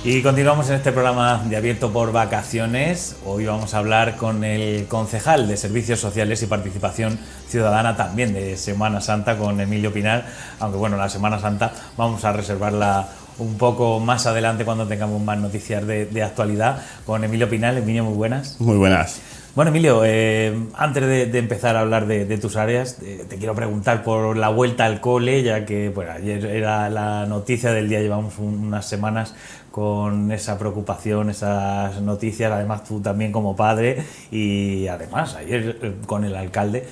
Y continuamos en este programa de Abierto por Vacaciones. Hoy vamos a hablar con el concejal de Servicios Sociales y Participación Ciudadana, también de Semana Santa, con Emilio Pinal. Aunque bueno, la Semana Santa vamos a reservarla un poco más adelante cuando tengamos más noticias de actualidad. Con Emilio Pinal. Emilio, muy buenas. Muy buenas. Bueno, Emilio, antes de empezar a hablar de tus áreas, te quiero preguntar por la vuelta al cole, ya que bueno, ayer era la noticia del día, llevamos unas semanas con esa preocupación, esas noticias, además tú también como padre, y además ayer con el alcalde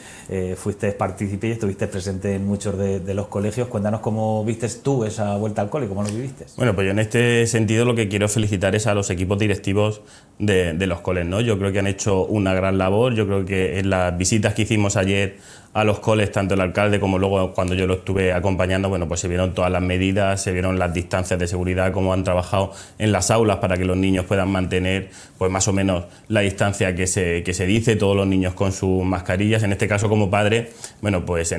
fuiste partícipe y estuviste presente en muchos de los colegios. Cuéntanos cómo vistes tú esa vuelta al cole, cómo lo viviste. Bueno, pues yo en este sentido lo que quiero felicitar es a los equipos directivos de los coles, ¿no? Yo creo que han hecho una gran labor. Yo creo que en las visitas que hicimos ayer a los coles, tanto el alcalde como luego cuando yo lo estuve acompañando, bueno, pues se vieron todas las medidas, se vieron las distancias de seguridad, cómo han trabajado en las aulas para que los niños puedan mantener pues más o menos la distancia que se dice, todos los niños con sus mascarillas. En este caso, como padre, bueno, pues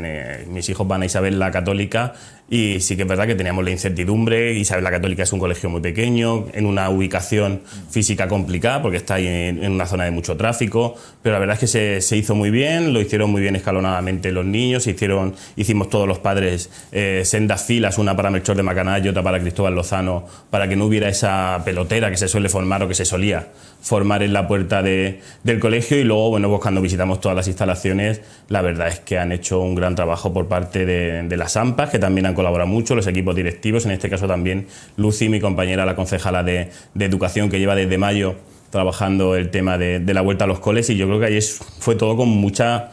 mis hijos van a Isabel la Católica y sí que es verdad que teníamos la incertidumbre. Isabel la Católica es un colegio muy pequeño, en una ubicación física complicada porque está ahí en una zona de mucho tráfico, pero la verdad es que se hizo muy bien, lo hicieron muy bien escalonadamente los niños, hicimos todos los padres sendas filas, una para Melchor de Macaná y otra para Cristóbal Lozano, para que no hubiera esa pelotera que se suele formar o que se solía formar en la puerta del colegio. Y luego, bueno, pues cuando visitamos todas las instalaciones, la verdad es que han hecho un gran trabajo por parte de las AMPAs, que también han colaborado mucho, los equipos directivos, en este caso también Lucy, mi compañera, la concejala de Educación, que lleva desde mayo trabajando el tema de la vuelta a los coles, y yo creo que ayer fue todo con mucha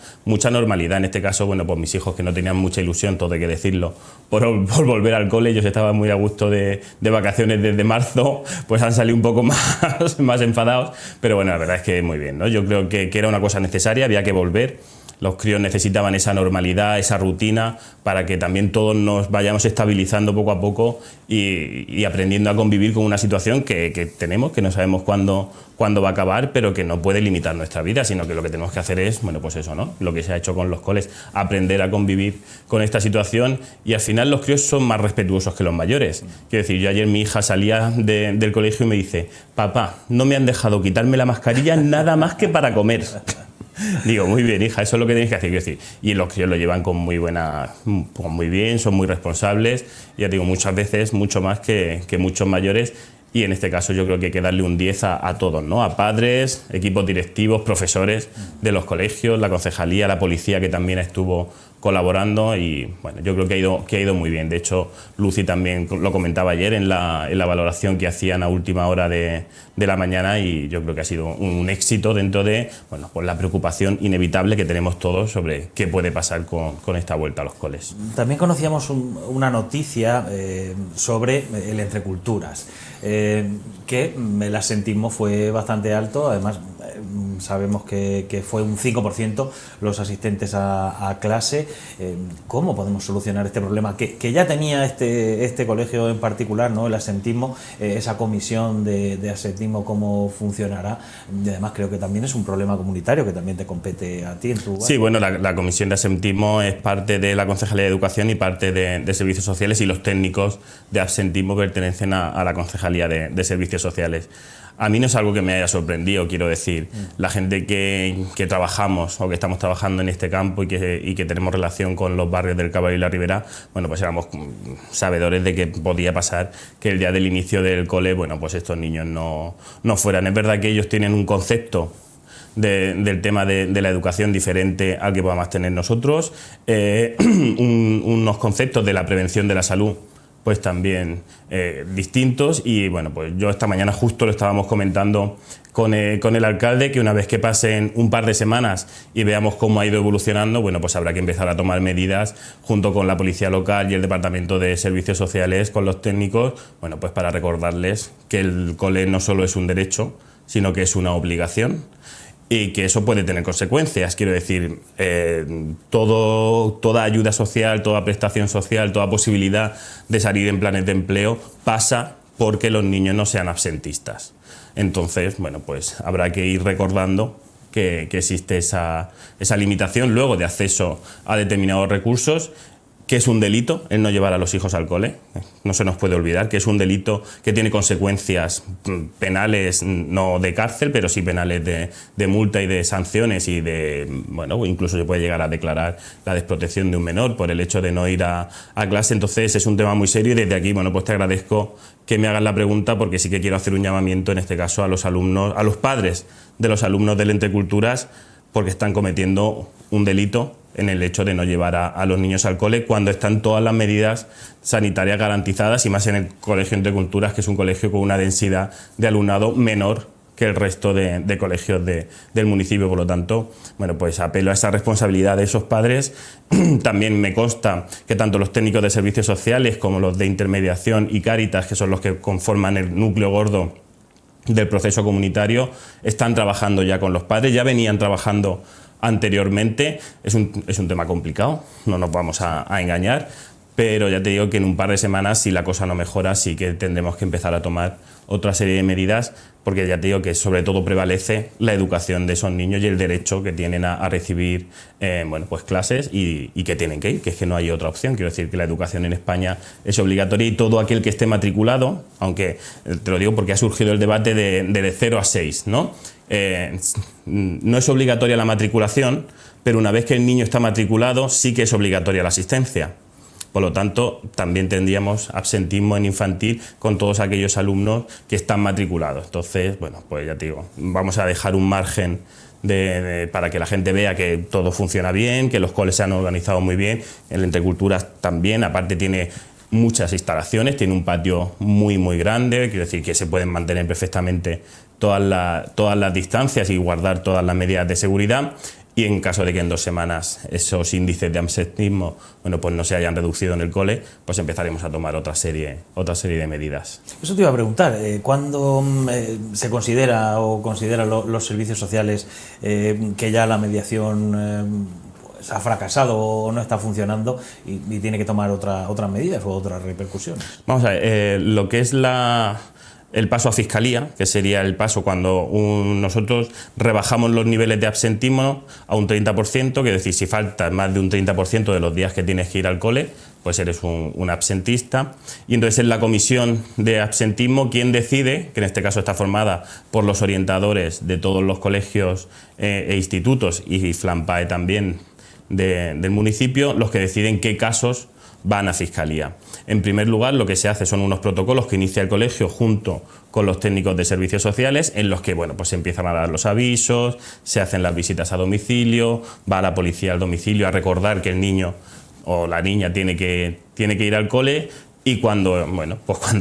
normalidad. En este caso, bueno, pues mis hijos, que no tenían mucha ilusión, todo hay que decirlo, por volver al cole, ellos estaban muy a gusto de vacaciones desde marzo, pues han salido un poco más enfadados, pero bueno, la verdad es que muy bien, ¿no? Yo creo que era una cosa necesaria, había que volver. Los críos necesitaban esa normalidad, esa rutina, para que también todos nos vayamos estabilizando poco a poco y aprendiendo a convivir con una situación que tenemos, que no sabemos cuándo va a acabar, pero que no puede limitar nuestra vida, sino que lo que tenemos que hacer es, bueno, pues eso, ¿no? Lo que se ha hecho con los coles, aprender a convivir con esta situación, y al final los críos son más respetuosos que los mayores. Quiero decir, yo ayer mi hija salía del colegio y me dice: papá, no me han dejado quitarme la mascarilla nada más que para comer. Digo, muy bien, hija, eso es lo que tienes que hacer. Quiero decir, y los críos lo llevan con muy bien, son muy responsables, ya digo, muchas veces mucho más que muchos mayores. Y en este caso yo creo que hay que darle un 10 a todos, ¿no? A padres, equipos directivos, profesores de los colegios, la concejalía, la policía, que también estuvo colaborando, y bueno, yo creo que ha ido muy bien. De hecho, Lucy también lo comentaba ayer en la valoración que hacían a última hora de la mañana, y yo creo que ha sido un éxito dentro de, bueno, pues la preocupación inevitable que tenemos todos sobre qué puede pasar con esta vuelta a los coles. También conocíamos una noticia sobre el Entreculturas, que el absentismo fue bastante alto. Además, sabemos que fue un 5% los asistentes a clase. ¿Cómo podemos solucionar este problema que ya tenía este colegio en particular, ¿no? El absentismo, esa comisión de absentismo, ¿cómo funcionará? Y además creo que también es un problema comunitario que también te compete a ti en tu lugar. Sí, bueno, la comisión de absentismo es parte de la Concejalía de Educación y parte de Servicios Sociales, y los técnicos de absentismo pertenecen a la Concejalía de Servicios Sociales. A mí no es algo que me haya sorprendido, quiero decir. La gente que trabajamos o que estamos trabajando en este campo y que tenemos relación con los barrios del Caballo y la Ribera, bueno, pues éramos sabedores de que podía pasar que el día del inicio del cole, bueno, pues estos niños no fueran. Es verdad que ellos tienen un concepto del tema de la educación diferente al que podamos tener nosotros, unos conceptos de la prevención de la salud pues también distintos. Y bueno, pues yo esta mañana justo lo estábamos comentando con el alcalde, que una vez que pasen un par de semanas y veamos cómo ha ido evolucionando, bueno, pues habrá que empezar a tomar medidas junto con la policía local y el Departamento de Servicios Sociales, con los técnicos, bueno, pues para recordarles que el cole no solo es un derecho, sino que es una obligación, y que eso puede tener consecuencias. Quiero decir, toda ayuda social, toda prestación social, toda posibilidad de salir en planes de empleo pasa porque los niños no sean absentistas. Entonces, bueno, pues habrá que ir recordando que existe esa limitación luego de acceso a determinados recursos, que es un delito el no llevar a los hijos al cole. No se nos puede olvidar que es un delito que tiene consecuencias penales, no de cárcel, pero sí penales de multa y de sanciones y bueno, incluso se puede llegar a declarar la desprotección de un menor por el hecho de no ir a clase. Entonces es un tema muy serio y desde aquí, bueno, pues te agradezco que me hagas la pregunta porque sí que quiero hacer un llamamiento en este caso a los alumnos, a los padres de los alumnos del Entre Culturas, porque están cometiendo un delito en el hecho de no llevar a los niños al cole cuando están todas las medidas sanitarias garantizadas y más en el Colegio Entre Culturas, que es un colegio con una densidad de alumnado menor que el resto de colegios del municipio. Por lo tanto, bueno, pues apelo a esa responsabilidad de esos padres. También me consta que tanto los técnicos de servicios sociales como los de intermediación y Cáritas, que son los que conforman el núcleo gordo del proceso comunitario, están trabajando ya con los padres, ya venían trabajando anteriormente. Es un tema complicado, no nos vamos a engañar, pero ya te digo que en un par de semanas, si la cosa no mejora, sí que tendremos que empezar a tomar otra serie de medidas, porque ya te digo que sobre todo prevalece la educación de esos niños y el derecho que tienen a recibir bueno, pues clases y que tienen que ir, que es que no hay otra opción. Quiero decir que la educación en España es obligatoria y todo aquel que esté matriculado, aunque te lo digo porque ha surgido el debate de 0 a 6, ¿no? No es obligatoria la matriculación, pero una vez que el niño está matriculado sí que es obligatoria la asistencia. Por lo tanto, también tendríamos absentismo en infantil con todos aquellos alumnos que están matriculados. Entonces, bueno, pues ya te digo, vamos a dejar un margen para que la gente vea que todo funciona bien, que los coles se han organizado muy bien. El Entre Culturas también, aparte tiene muchas instalaciones, tiene un patio muy muy grande, quiero decir que se pueden mantener perfectamente todas las distancias y guardar todas las medidas de seguridad. Y en caso de que en 2 semanas esos índices de absentismo, bueno, pues no se hayan reducido en el cole, pues empezaremos a tomar otra serie de medidas. Eso te iba a preguntar, ¿cuándo se considera o consideran los servicios sociales que ya la mediación pues ha fracasado o no está funcionando y tiene que tomar otras medidas o otras repercusiones? Vamos a ver, lo que es el paso a Fiscalía, que sería el paso cuando nosotros rebajamos los niveles de absentismo a un 30%, que es decir, si falta más de un 30% de los días que tienes que ir al cole, pues eres un absentista. Y entonces es la comisión de absentismo quien decide, que en este caso está formada por los orientadores de todos los colegios e institutos y FLAMPAE también del municipio, los que deciden qué casos van a Fiscalía. En primer lugar, lo que se hace son unos protocolos que inicia el colegio junto con los técnicos de servicios sociales, en los que bueno, pues se empiezan a dar los avisos, se hacen las visitas a domicilio, va la policía al domicilio a recordar que el niño o la niña tiene que ir al cole. Y cuando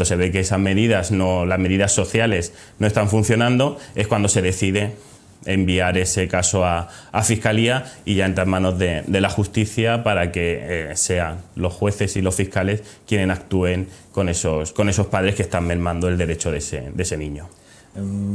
se ve que esas medidas, las medidas sociales no están funcionando, es cuando se decide enviar ese caso a Fiscalía y ya entra en manos de la justicia para que sean los jueces y los fiscales quienes actúen con esos padres que están mermando el derecho de ese niño.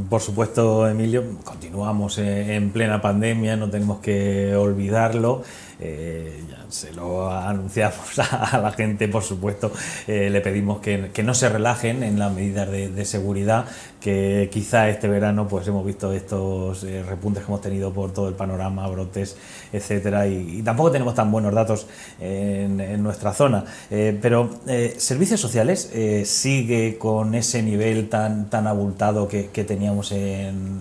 Por supuesto, Emilio, continuamos en plena pandemia, no tenemos que olvidarlo. Ya se lo anunciamos a la gente, por supuesto, le pedimos que no se relajen en las medidas de seguridad, que quizá este verano pues hemos visto estos repuntes que hemos tenido por todo el panorama, brotes, etcétera, y tampoco tenemos tan buenos datos en nuestra zona, pero Servicios Sociales sigue con ese nivel tan abultado que teníamos en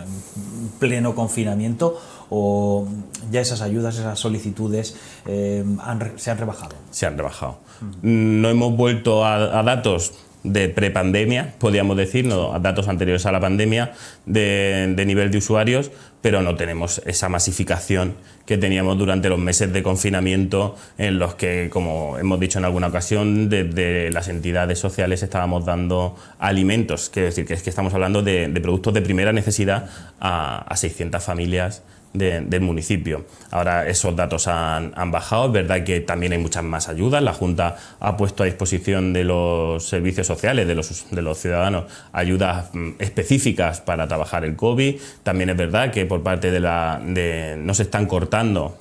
pleno confinamiento, o ya esas ayudas, esas solicitudes se han rebajado. Se han rebajado. No hemos vuelto a datos de prepandemia, podríamos decir, no, a datos anteriores a la pandemia de nivel de usuarios, pero no tenemos esa masificación que teníamos durante los meses de confinamiento en los que, como hemos dicho en alguna ocasión, desde las entidades sociales estábamos dando alimentos, quiero decir que es que estamos hablando de productos de primera necesidad a 600 familias del municipio. Ahora esos datos han bajado, es verdad que también hay muchas más ayudas, la Junta ha puesto a disposición de los servicios sociales, de los ciudadanos, ayudas específicas para trabajar el COVID. También es verdad que por parte no se están cortando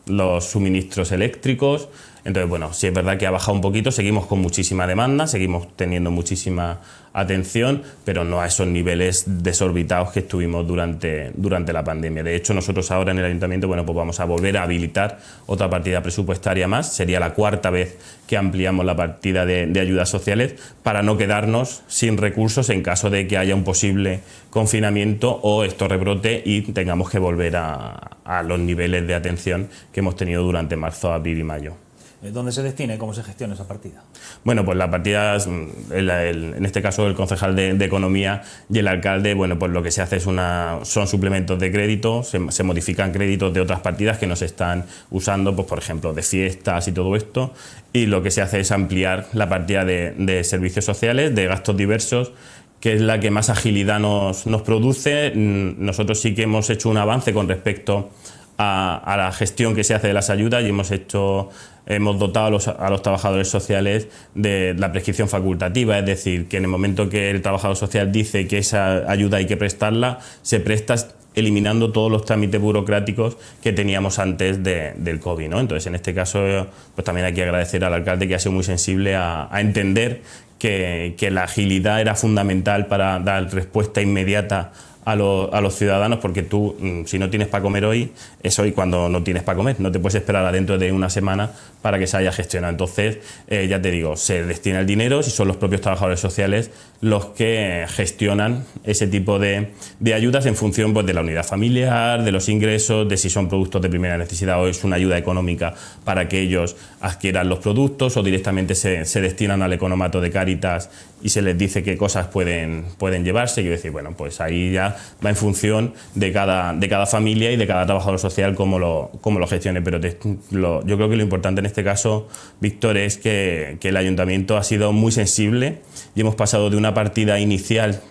los suministros eléctricos, Entonces, bueno, sí es verdad que ha bajado un poquito, seguimos con muchísima demanda, seguimos teniendo muchísima atención, pero no a esos niveles desorbitados que estuvimos durante la pandemia. De hecho, nosotros ahora en el Ayuntamiento, bueno, pues vamos a volver a habilitar otra partida presupuestaria más. Sería la cuarta vez que ampliamos la partida de ayudas sociales para no quedarnos sin recursos en caso de que haya un posible confinamiento o esto rebrote y tengamos que volver a los niveles de atención que hemos tenido durante marzo, abril y mayo. ¿Dónde se destina y cómo se gestiona esa partida? Bueno, pues la partida, en este caso el concejal de Economía y el alcalde, bueno, pues lo que se hace son suplementos de crédito, se modifican créditos de otras partidas que no se están usando, pues por ejemplo, de fiestas y todo esto, y lo que se hace es ampliar la partida de servicios sociales, de gastos diversos, que es la que más agilidad nos produce. Nosotros sí que hemos hecho un avance con respecto a la gestión que se hace de las ayudas y hemos dotado a los trabajadores sociales de la prescripción facultativa, es decir, que en el momento que el trabajador social dice que esa ayuda hay que prestarla, se presta eliminando todos los trámites burocráticos que teníamos antes del COVID, ¿no? Entonces, en este caso, pues también hay que agradecer al alcalde que ha sido muy sensible a entender que la agilidad era fundamental para dar respuesta inmediata a los ciudadanos, porque tú, si no tienes para comer hoy, es hoy cuando no tienes para comer. No te puedes esperar a dentro de una semana para que se haya gestionado. Entonces, ya te digo, se destina el dinero y son los propios trabajadores sociales los que gestionan ese tipo de ayudas en función, pues, de la unidad familiar, de los ingresos, de si son productos de primera necesidad o es una ayuda económica para que ellos adquieran los productos, o directamente se destinan al economato de Cáritas y se les dice qué cosas pueden llevarse. Y yo decir, bueno, pues ahí ya va en función de cada familia y de cada trabajador social cómo lo gestione. Pero yo creo que lo importante en este caso, Víctor, es que el Ayuntamiento ha sido muy sensible y hemos pasado de una partida inicial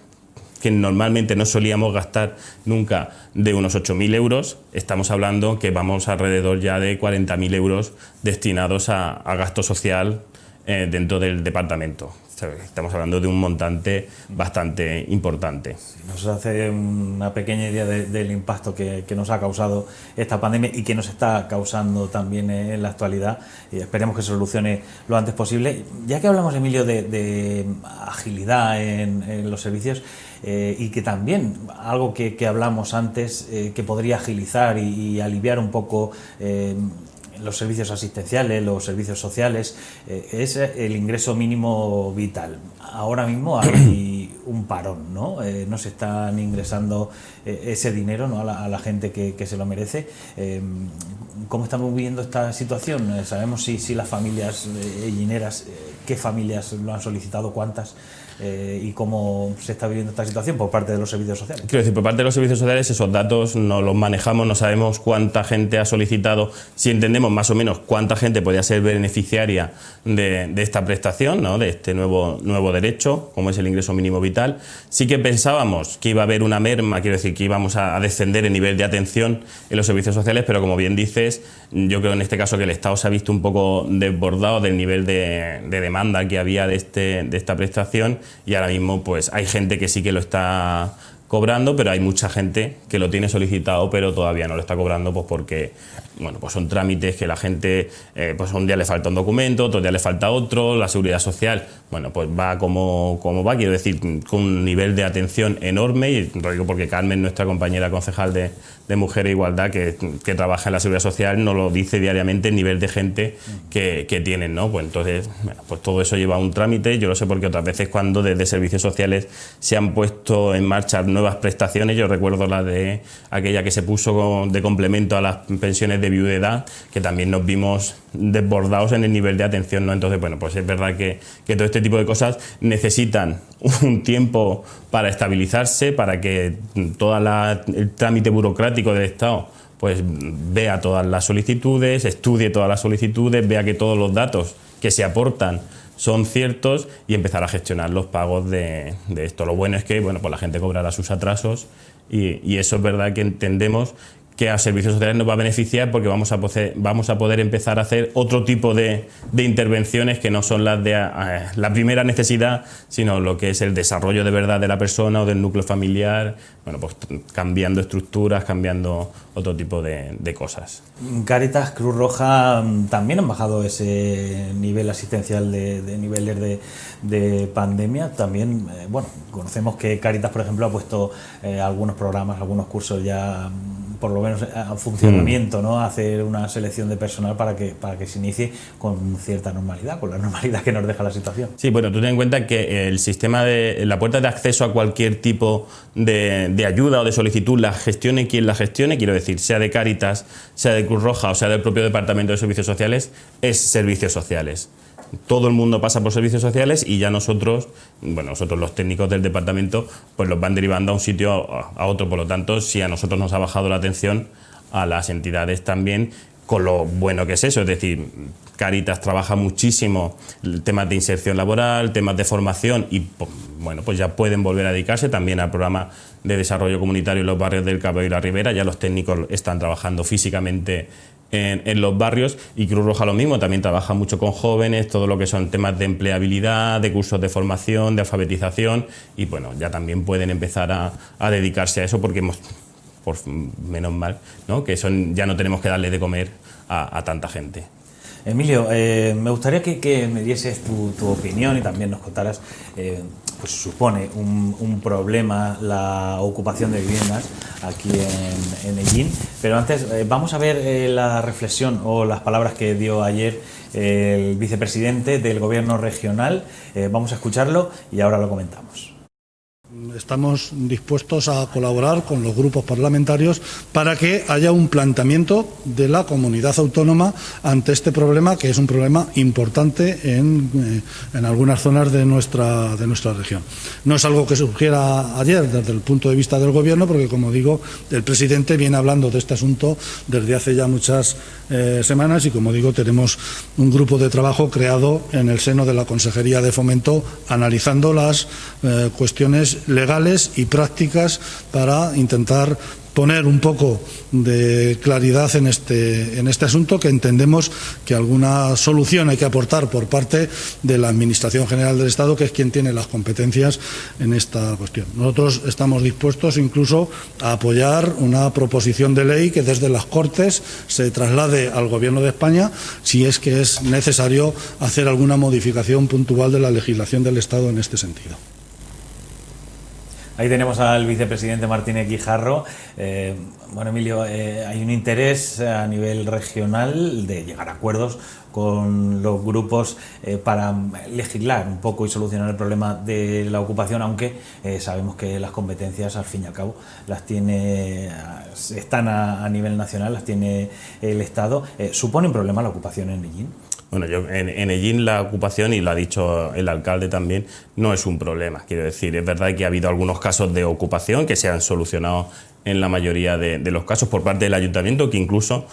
que normalmente no solíamos gastar nunca, de unos 8.000 euros, estamos hablando que vamos alrededor ya de 40.000 euros destinados a gasto social dentro del departamento. Estamos hablando de un montante bastante importante. Nos hace una pequeña idea del impacto que nos ha causado esta pandemia y que nos está causando también en la actualidad, y esperemos que se solucione lo antes posible. Ya que hablamos, Emilio, de agilidad en los servicios, y que también algo que hablamos antes, que podría agilizar y aliviar un poco los servicios asistenciales, los servicios sociales, es el ingreso mínimo vital. Ahora mismo hay un parón, ¿no? No se están ingresando ese dinero, ¿no?, a la gente que se lo merece. ¿Cómo estamos viviendo esta situación? ¿Sabemos si las familias gallineras, qué familias lo han solicitado, cuántas? Y cómo se está viviendo esta situación por parte de los servicios sociales. Quiero decir, por parte de los servicios sociales esos datos no los manejamos, no sabemos cuánta gente ha solicitado, si entendemos más o menos cuánta gente podría ser beneficiaria de esta prestación, ¿no?, de este nuevo derecho, como es el ingreso mínimo vital. Sí que pensábamos que iba a haber una merma, quiero decir, que íbamos a descender el nivel de atención en los servicios sociales, pero como bien dices, yo creo en este caso que el Estado se ha visto un poco desbordado del nivel de demanda que había de esta prestación. Y ahora mismo pues hay gente que sí que lo está cobrando, pero hay mucha gente que lo tiene solicitado pero todavía no lo está cobrando, pues porque, bueno, pues son trámites que la gente, pues un día le falta un documento, otro día le falta otro, la seguridad social, bueno, pues va como va, quiero decir, con un nivel de atención enorme, y lo digo porque Carmen, nuestra compañera concejal de Mujer e Igualdad, que trabaja en la seguridad social, nos lo dice diariamente, el nivel de gente que tienen, ¿no? Pues entonces, bueno, pues todo eso lleva un trámite. Yo lo sé porque otras veces cuando desde servicios sociales se han puesto en marcha nuevas prestaciones, yo recuerdo la de aquella que se puso de complemento a las pensiones de viudedad, que también nos vimos desbordados en el nivel de atención, ¿no? Entonces, bueno, pues es verdad que todo este tipo de cosas necesitan un tiempo para estabilizarse, para que todo el trámite burocrático del Estado pues vea todas las solicitudes, estudie todas las solicitudes, vea que todos los datos que se aportan son ciertos y empezar a gestionar los pagos de esto. Lo bueno es que, bueno, pues la gente cobrará sus atrasos y eso es verdad que entendemos que a servicios sociales nos va a beneficiar porque vamos a poder empezar a hacer otro tipo de intervenciones que no son las de la primera necesidad, sino lo que es el desarrollo de verdad de la persona o del núcleo familiar, bueno, pues cambiando estructuras, cambiando otro tipo de cosas. Cáritas, Cruz Roja también han bajado ese nivel asistencial de niveles de pandemia. También, bueno, conocemos que Cáritas, por ejemplo, ha puesto algunos programas, algunos cursos ya por lo menos a funcionamiento, ¿no? Hacer una selección de personal para que se inicie con cierta normalidad, con la normalidad que nos deja la situación. Sí, bueno, tú ten en cuenta que el sistema la puerta de acceso a cualquier tipo de ayuda o de solicitud la gestione quien la gestione, quiero decir, sea de Cáritas, sea de Cruz Roja o sea del propio Departamento de Servicios Sociales, es servicios sociales. Todo el mundo pasa por servicios sociales y ya nosotros los técnicos del departamento, pues los van derivando a un sitio a otro. Por lo tanto, si a nosotros nos ha bajado la atención, a las entidades también, con lo bueno que es eso. Es decir, Cáritas trabaja muchísimo temas de inserción laboral, temas de formación y bueno, pues ya pueden volver a dedicarse también al programa de desarrollo comunitario en los barrios del Cabo y la Ribera. Ya los técnicos están trabajando físicamente en los barrios, y Cruz Roja lo mismo, también trabaja mucho con jóvenes, todo lo que son temas de empleabilidad, de cursos de formación, de alfabetización, y bueno, ya también pueden empezar a dedicarse a eso porque menos mal, ¿no? Que ya no tenemos que darle de comer a tanta gente. Emilio, me gustaría que me dieses tu opinión y también nos contaras, pues supone un problema la ocupación de viviendas aquí en Ellín, pero antes vamos a ver la reflexión o las palabras que dio ayer el vicepresidente del Gobierno regional. Vamos a escucharlo y ahora lo comentamos. Estamos dispuestos a colaborar con los grupos parlamentarios para que haya un planteamiento de la comunidad autónoma ante este problema, que es un problema importante en algunas zonas de nuestra región. No es algo que surgiera ayer desde el punto de vista del Gobierno, porque, como digo, el presidente viene hablando de este asunto desde hace ya muchas semanas y, como digo, tenemos un grupo de trabajo creado en el seno de la Consejería de Fomento analizando las cuestiones legales y prácticas para intentar poner un poco de claridad en este asunto, que entendemos que alguna solución hay que aportar por parte de la Administración General del Estado, que es quien tiene las competencias en esta cuestión. Nosotros estamos dispuestos incluso a apoyar una proposición de ley que desde las Cortes se traslade al Gobierno de España si es que es necesario hacer alguna modificación puntual de la legislación del Estado en este sentido. Ahí tenemos al vicepresidente Martínez Guijarro. Bueno, Emilio, hay un interés a nivel regional de llegar a acuerdos con los grupos para legislar un poco y solucionar el problema de la ocupación, aunque sabemos que las competencias, al fin y al cabo, están a nivel nacional, las tiene el Estado. ¿Supone un problema la ocupación en Ellín? Bueno, en Ellín la ocupación, y lo ha dicho el alcalde también, no es un problema. Quiero decir, es verdad que ha habido algunos casos de ocupación que se han solucionado en la mayoría de los casos por parte del ayuntamiento, que incluso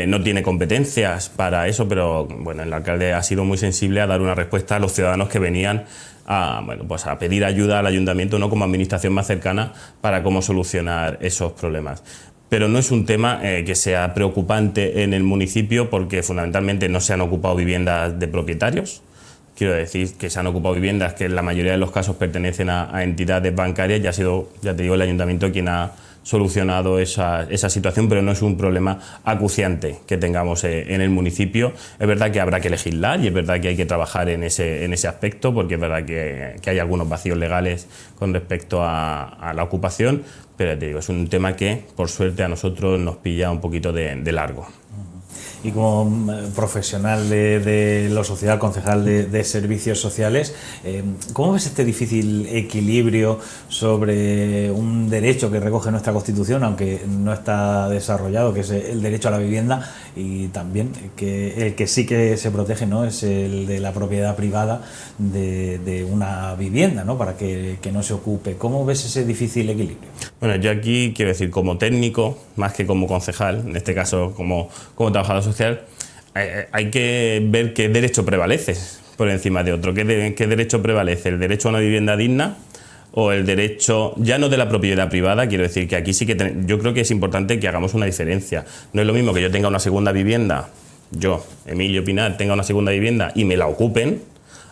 no tiene competencias para eso, pero bueno, el alcalde ha sido muy sensible a dar una respuesta a los ciudadanos que venían a pedir ayuda al ayuntamiento, ¿no?, como administración más cercana para cómo solucionar esos problemas. Pero no es un tema que sea preocupante en el municipio, porque fundamentalmente no se han ocupado viviendas de propietarios. Quiero decir que se han ocupado viviendas que en la mayoría de los casos pertenecen a entidades bancarias, y ha sido, ya te digo, el ayuntamiento quien ha solucionado esa situación, pero no es un problema acuciante que tengamos en el municipio. Es verdad que habrá que legislar y es verdad que hay que trabajar en ese aspecto, porque es verdad que hay algunos vacíos legales con respecto a la ocupación, pero te digo, es un tema que por suerte a nosotros nos pilla un poquito de largo. Y como profesional de lo social, concejal de servicios sociales, ¿cómo ves este difícil equilibrio sobre un derecho que recoge nuestra Constitución, aunque no está desarrollado, que es el derecho a la vivienda, y también que el que sí que se protege, ¿no?, es el de la propiedad privada de una vivienda, ¿no?, para que no se ocupe? ¿Cómo ves ese difícil equilibrio? Bueno, yo aquí quiero decir, como técnico, más que como concejal, en este caso como trabajador social, hay que ver qué derecho prevalece por encima de otro. ¿Qué derecho prevalece? ¿El derecho a una vivienda digna o el derecho, ya no de la propiedad privada, quiero decir que aquí sí que yo creo que es importante que hagamos una diferencia. No es lo mismo que yo tenga una segunda vivienda, yo, Emilio Pinar, tenga una segunda vivienda y me la ocupen,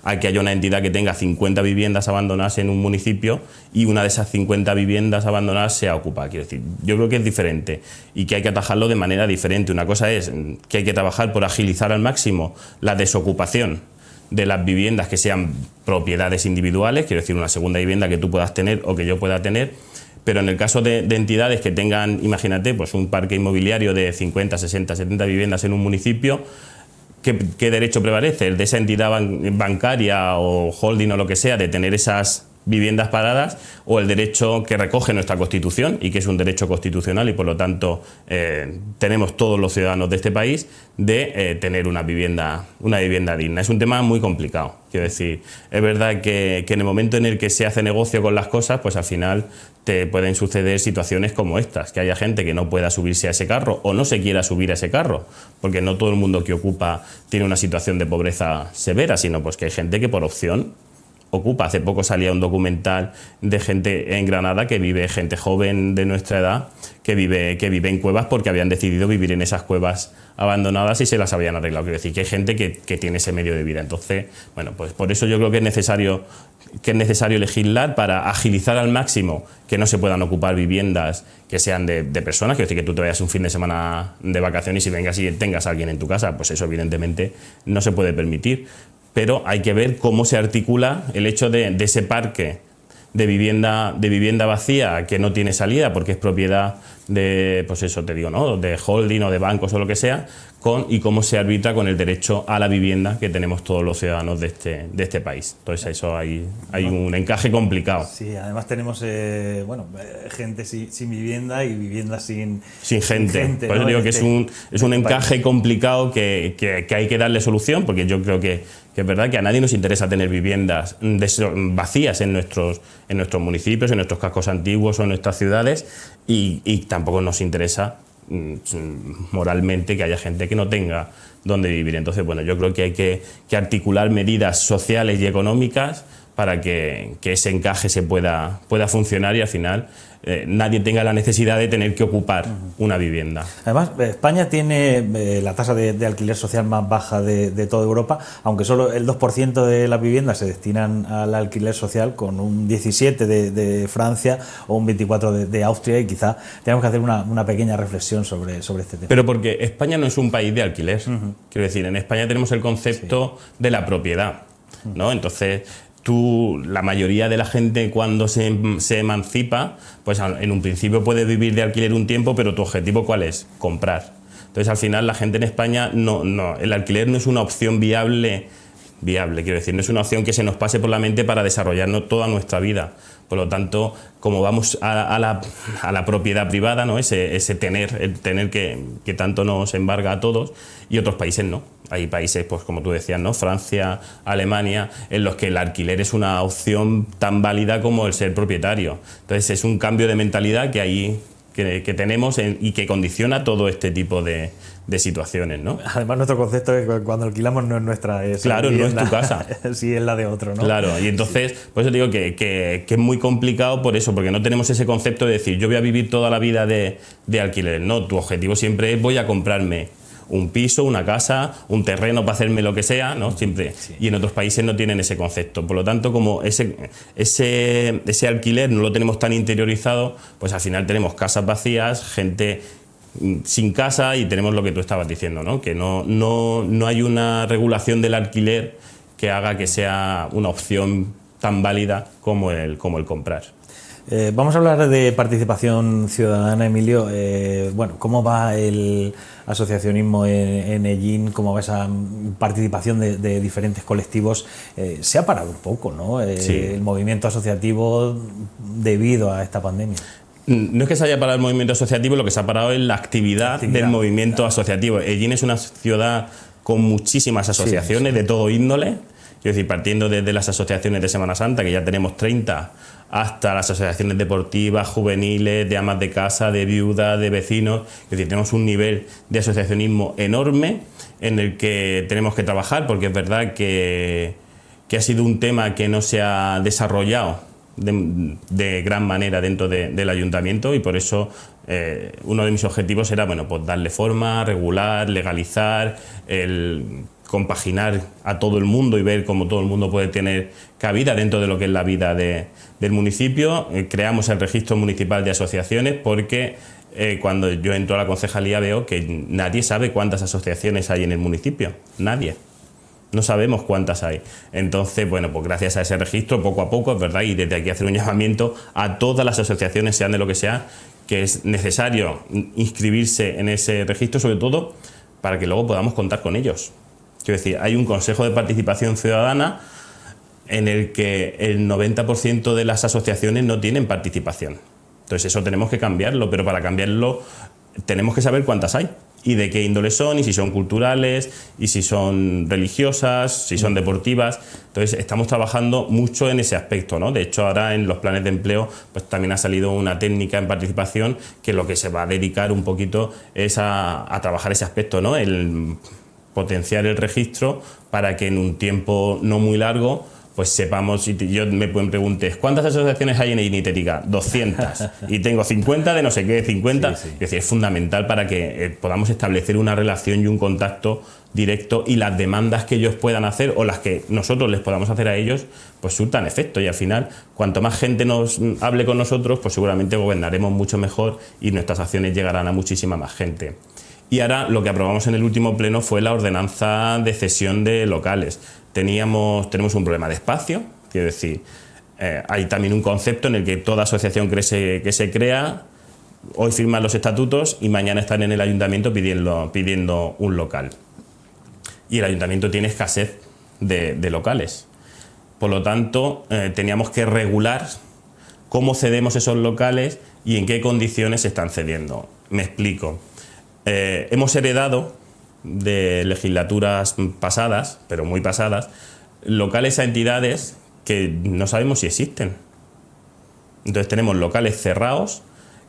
a que haya una entidad que tenga 50 viviendas abandonadas en un municipio y una de esas 50 viviendas abandonadas sea ocupada. Quiero decir, yo creo que es diferente y que hay que atajarlo de manera diferente. Una cosa es que hay que trabajar por agilizar al máximo la desocupación de las viviendas que sean propiedades individuales, quiero decir, una segunda vivienda que tú puedas tener o que yo pueda tener, pero en el caso de entidades que tengan, imagínate, pues un parque inmobiliario de 50, 60, 70 viviendas en un municipio, ¿qué derecho prevalece? ¿El de esa entidad bancaria o holding o lo que sea de tener esas viviendas paradas, o el derecho que recoge nuestra Constitución y que es un derecho constitucional y por lo tanto tenemos todos los ciudadanos de este país de tener una vivienda digna? Es un tema muy complicado. Quiero decir, es verdad que en el momento en el que se hace negocio con las cosas, pues al final te pueden suceder situaciones como estas, que haya gente que no pueda subirse a ese carro o no se quiera subir a ese carro, porque no todo el mundo que ocupa tiene una situación de pobreza severa, sino pues que hay gente que por opción ocupa. Hace poco salía un documental de gente en Granada que vive, gente joven de nuestra edad, que vive en cuevas porque habían decidido vivir en esas cuevas abandonadas y se las habían arreglado. Quiero decir que hay gente que tiene ese medio de vida. Entonces, bueno, pues por eso yo creo que es necesario legislar para agilizar al máximo que no se puedan ocupar viviendas que sean de personas. Quiero decir que tú te vayas un fin de semana de vacaciones y vengas y tengas a alguien en tu casa, pues eso evidentemente no se puede permitir. Pero hay que ver cómo se articula el hecho de ese parque de vivienda vacía que no tiene salida porque es propiedad de, pues eso te digo, ¿no?, de holding o de bancos o lo que sea, y cómo se arbitra con el derecho a la vivienda que tenemos todos los ciudadanos de este país. Entonces eso hay un encaje complicado. Sí, además tenemos gente sin vivienda y viviendas sin gente. Por eso digo que es un encaje complicado que hay que darle solución, porque yo creo que es verdad que a nadie nos interesa tener viviendas vacías en nuestros municipios, en nuestros cascos antiguos o en nuestras ciudades, y tampoco nos interesa moralmente que haya gente que no tenga dónde vivir. Entonces, bueno, yo creo que hay que articular medidas sociales y económicas para que ese encaje se pueda funcionar y al final nadie tenga la necesidad de tener que ocupar una vivienda. Además, España tiene la tasa de alquiler social más baja de toda Europa, aunque solo el 2% de las viviendas se destinan al alquiler social, con un 17% de Francia o un 24% de Austria, y quizá tenemos que hacer una pequeña reflexión sobre este tema. Pero porque España no es un país de alquiler. Quiero decir, en España tenemos el concepto de la propiedad, ¿no? Entonces, la mayoría de la gente cuando se emancipa, pues en un principio puede vivir de alquiler un tiempo, pero tu objetivo ¿cuál es? Comprar. Entonces al final la gente en España el alquiler no es una opción viable, quiero decir, no es una opción que se nos pase por la mente para desarrollarnos toda nuestra vida. Por lo tanto, como vamos a la propiedad privada, ¿no?, ese tener que tanto nos embarga a todos, y otros países no. Hay países, pues como tú decías, ¿no?, Francia, Alemania, en los que el alquiler es una opción tan válida como el ser propietario. Entonces es un cambio de mentalidad que tenemos y que condiciona todo este tipo de situaciones, ¿no? Además, nuestro concepto es que cuando alquilamos no es nuestra, claro, no es tu casa. Sí, es la de otro, ¿no? Claro, y entonces, por eso digo que es muy complicado por eso, porque no tenemos ese concepto de decir, yo voy a vivir toda la vida de alquiler. No, tu objetivo siempre es, voy a comprarme un piso, una casa, un terreno para hacerme lo que sea, ¿no? Siempre. Sí. Y en otros países no tienen ese concepto. Por lo tanto, como ese alquiler no lo tenemos tan interiorizado, pues al final tenemos casas vacías, gente sin casa, y tenemos lo que tú estabas diciendo, ¿no?, que no hay una regulación del alquiler que haga que sea una opción tan válida como el comprar. Vamos a hablar de participación ciudadana, Emilio. ¿Cómo va el asociacionismo en Ellín? ¿Cómo va esa participación de diferentes colectivos? Se ha parado un poco, ¿no?, sí, el movimiento asociativo debido a esta pandemia. No es que se haya parado el movimiento asociativo, lo que se ha parado es la actividad del movimiento asociativo. Ellín es una ciudad con muchísimas asociaciones de todo índole. Es decir, partiendo desde las asociaciones de Semana Santa, que ya tenemos 30, hasta las asociaciones deportivas, juveniles, de amas de casa, de viudas, de vecinos. Es decir, tenemos un nivel de asociacionismo enorme en el que tenemos que trabajar, porque es verdad que ha sido un tema que no se ha desarrollado de gran manera dentro del ayuntamiento, y por eso uno de mis objetivos era pues darle forma, regular, legalizar, compaginar a todo el mundo y ver cómo todo el mundo puede tener cabida dentro de lo que es la vida del municipio. Creamos el registro municipal de asociaciones porque cuando yo entro a la concejalía veo que nadie sabe cuántas asociaciones hay en el municipio, nadie. No sabemos cuántas hay. Entonces, pues gracias a ese registro, poco a poco, es verdad, y desde aquí hacer un llamamiento a todas las asociaciones, sean de lo que sea, que es necesario inscribirse en ese registro, sobre todo para que luego podamos contar con ellos. Quiero decir, hay un Consejo de Participación Ciudadana en el que el 90% de las asociaciones no tienen participación. Entonces eso tenemos que cambiarlo, pero para cambiarlo tenemos que saber cuántas hay y de qué índole son, y si son culturales, y si son religiosas, si son deportivas. Entonces estamos trabajando mucho en ese aspecto, ¿no? De hecho, ahora en los planes de empleo pues también ha salido una técnica en participación que lo que se va a dedicar un poquito es a trabajar ese aspecto, ¿no? El potenciar el registro para que en un tiempo no muy largo pues sepamos. Si yo me preguntes ¿cuántas asociaciones hay en Irún y te diga 200 y tengo 50 de no sé qué, 50, sí. Es decir, es fundamental para que podamos establecer una relación y un contacto directo, y las demandas que ellos puedan hacer o las que nosotros les podamos hacer a ellos pues surtan efecto, y al final cuanto más gente nos hable con nosotros pues seguramente gobernaremos mucho mejor y nuestras acciones llegarán a muchísima más gente. Y ahora lo que aprobamos en el último pleno fue la ordenanza de cesión de locales. Tenemos un problema de espacio, quiero decir, hay también un concepto en el que toda asociación que se crea, hoy firman los estatutos y mañana están en el ayuntamiento pidiendo un local. Y el ayuntamiento tiene escasez de locales. Por lo tanto, teníamos que regular cómo cedemos esos locales y en qué condiciones se están cediendo. Me explico. Hemos heredado de legislaturas pasadas, pero muy pasadas, locales a entidades que no sabemos si existen. Entonces tenemos locales cerrados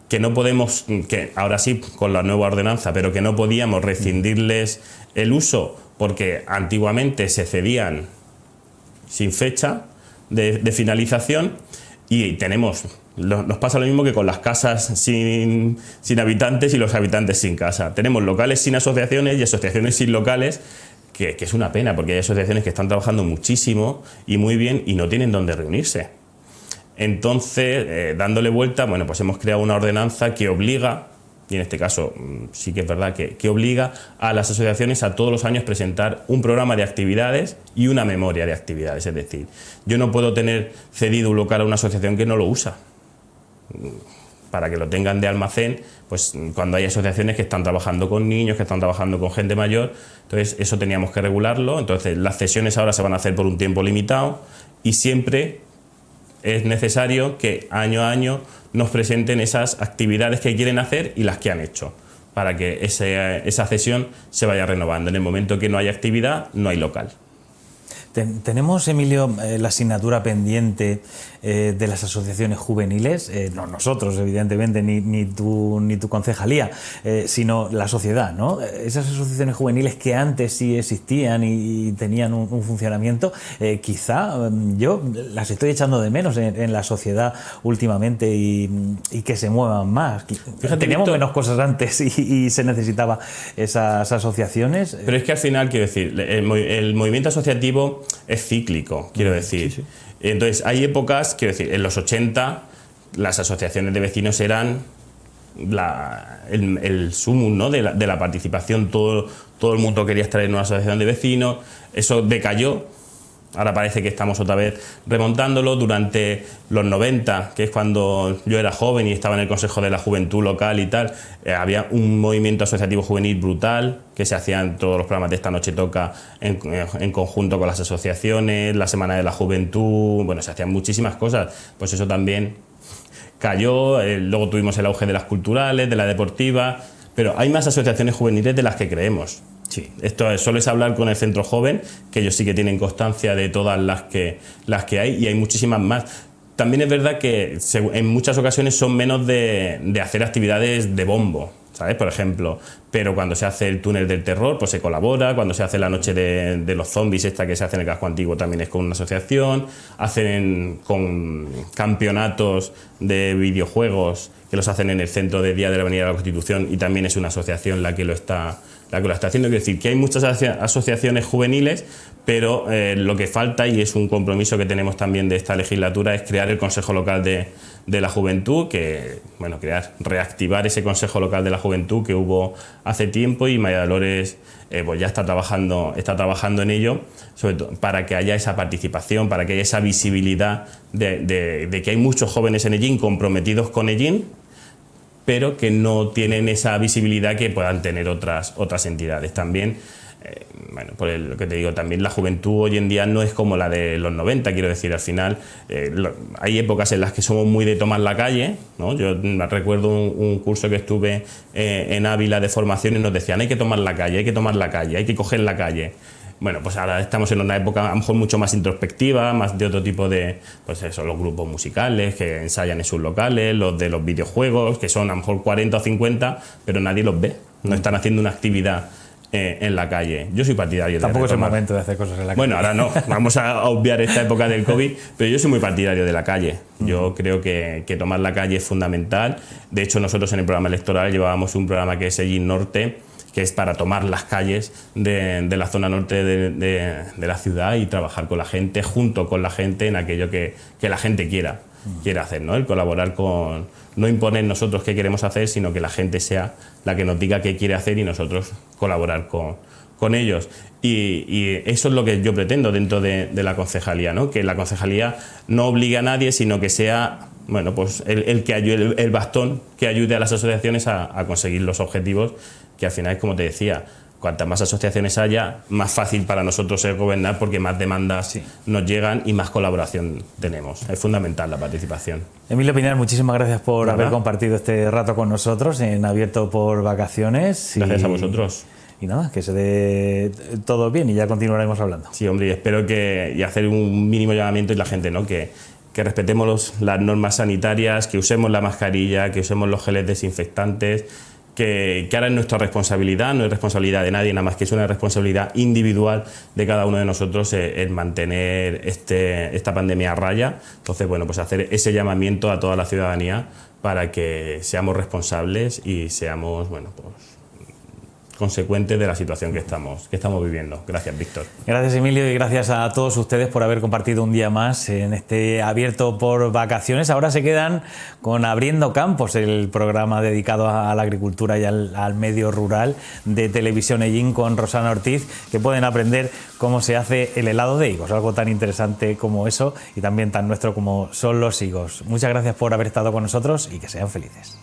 que no podemos, que ahora sí con la nueva ordenanza, pero que no podíamos rescindirles el uso porque antiguamente se cedían sin fecha de finalización, y nos pasa lo mismo que con las casas sin habitantes y los habitantes sin casa. Tenemos locales sin asociaciones y asociaciones sin locales, que es una pena, porque hay asociaciones que están trabajando muchísimo y muy bien y no tienen dónde reunirse. Entonces, dándole vuelta, pues hemos creado una ordenanza que obliga, y en este caso sí que es verdad que obliga a las asociaciones a todos los años presentar un programa de actividades y una memoria de actividades. Es decir, yo no puedo tener cedido un local a una asociación que no lo usa, para que lo tengan de almacén, pues cuando hay asociaciones que están trabajando con niños, que están trabajando con gente mayor. Entonces eso teníamos que regularlo. Entonces las cesiones ahora se van a hacer por un tiempo limitado, y siempre es necesario que año a año nos presenten esas actividades que quieren hacer y las que han hecho, para que esa cesión se vaya renovando. En el momento que no hay actividad, no hay local. Tenemos, Emilio, la asignatura pendiente de las asociaciones juveniles, no nosotros, evidentemente, ni tu concejalía, sino la sociedad, ¿no? Esas asociaciones juveniles que antes sí existían y tenían un funcionamiento, quizá yo las estoy echando de menos en la sociedad últimamente, y que se muevan más. Fíjate, teníamos menos cosas antes y se necesitaba esas asociaciones. Pero es que al final, quiero decir, el movimiento asociativo es cíclico, quiero decir. Sí. Entonces, hay épocas, quiero decir, en los 80 las asociaciones de vecinos eran el sumum, ¿no?, de la participación. Todo el mundo quería estar en una asociación de vecinos. Eso decayó. Ahora parece que estamos otra vez remontándolo. Durante los 90, que es cuando yo era joven y estaba en el Consejo de la Juventud local y tal, había un movimiento asociativo juvenil brutal, que se hacían todos los programas de Esta Noche Toca en conjunto con las asociaciones, la Semana de la Juventud, se hacían muchísimas cosas. Pues eso también cayó. Luego tuvimos el auge de las culturales, de la deportiva, pero hay más asociaciones juveniles de las que creemos. Sí, esto solo es hablar con el Centro Joven, que ellos sí que tienen constancia de todas las que hay, y hay muchísimas más. También es verdad que en muchas ocasiones son menos de hacer actividades de bombo, ¿sabes? Por ejemplo, pero cuando se hace el túnel del terror, pues se colabora. Cuando se hace la noche de los zombies, esta que se hace en el casco antiguo, también es con una asociación. Hacen con campeonatos de videojuegos que los hacen en el centro de Día de la Avenida de la Constitución, y también es una asociación la que lo está haciendo. Quiero decir que hay muchas asociaciones juveniles, pero lo que falta, y es un compromiso que tenemos también de esta legislatura, es crear el Consejo Local de la Juventud, reactivar ese Consejo Local de la Juventud que hubo hace tiempo, y María Dolores pues ya está trabajando en ello, sobre todo para que haya esa participación, para que haya esa visibilidad de que hay muchos jóvenes en Ellín comprometidos con Ellín, pero que no tienen esa visibilidad que puedan tener otras entidades. También, por lo que te digo, también la juventud hoy en día no es como la de los 90, quiero decir, al final hay épocas en las que somos muy de tomar la calle, ¿no? Yo recuerdo un curso que estuve en Ávila de formación, y nos decían: hay que tomar la calle, hay que tomar la calle, hay que coger la calle. Bueno, pues ahora estamos en una época a lo mejor mucho más introspectiva, más de otro tipo de, pues eso, los grupos musicales que ensayan en sus locales, los de los videojuegos, que son a lo mejor 40 o 50, pero nadie los ve, no están haciendo una actividad en la calle. Yo soy partidario de Tampoco es el momento de hacer cosas en la calle. Bueno, ahora no, vamos a obviar esta época del COVID, pero yo soy muy partidario de la calle. Yo creo que tomar la calle es fundamental. De hecho, nosotros en el programa electoral llevábamos un programa que es Ellín Norte, que es para tomar las calles de la zona norte de la ciudad y trabajar con la gente, junto con la gente, en aquello que la gente quiera hacer, ¿no? El colaborar no imponer nosotros qué queremos hacer, sino que la gente sea la que nos diga qué quiere hacer y nosotros colaborar con ellos. Y eso es lo que yo pretendo dentro de la concejalía, ¿no? Que la concejalía no obligue a nadie, sino que sea, bueno, pues el bastón que ayude a las asociaciones a conseguir los objetivos, que al final, como te decía, cuantas más asociaciones haya, más fácil para nosotros es gobernar, porque más demandas nos llegan y más colaboración tenemos. Es fundamental la participación. Emilio Piñar, muchísimas gracias por haber compartido este rato con nosotros en Abierto por Vacaciones. Gracias a vosotros. Y nada, que se dé todo bien y ya continuaremos hablando. Sí, hombre, y espero y hacer un mínimo llamamiento, y la gente, ¿no?, que respetemos las normas sanitarias, que usemos la mascarilla, que usemos los geles desinfectantes, que ahora es nuestra responsabilidad, no es responsabilidad de nadie, nada más que es una responsabilidad individual de cada uno de nosotros el mantener esta pandemia a raya. Entonces, bueno, pues hacer ese llamamiento a toda la ciudadanía para que seamos responsables y seamos, bueno, pues consecuentes de la situación que estamos viviendo. Gracias, Víctor. Gracias, Emilio, y gracias a todos ustedes por haber compartido un día más en este Abierto por Vacaciones. Ahora se quedan con Abriendo Campos, el programa dedicado a la agricultura y al medio rural de Televisión Ellín, con Rosana Ortiz, que pueden aprender cómo se hace el helado de higos, algo tan interesante como eso y también tan nuestro como son los higos. Muchas gracias por haber estado con nosotros y que sean felices.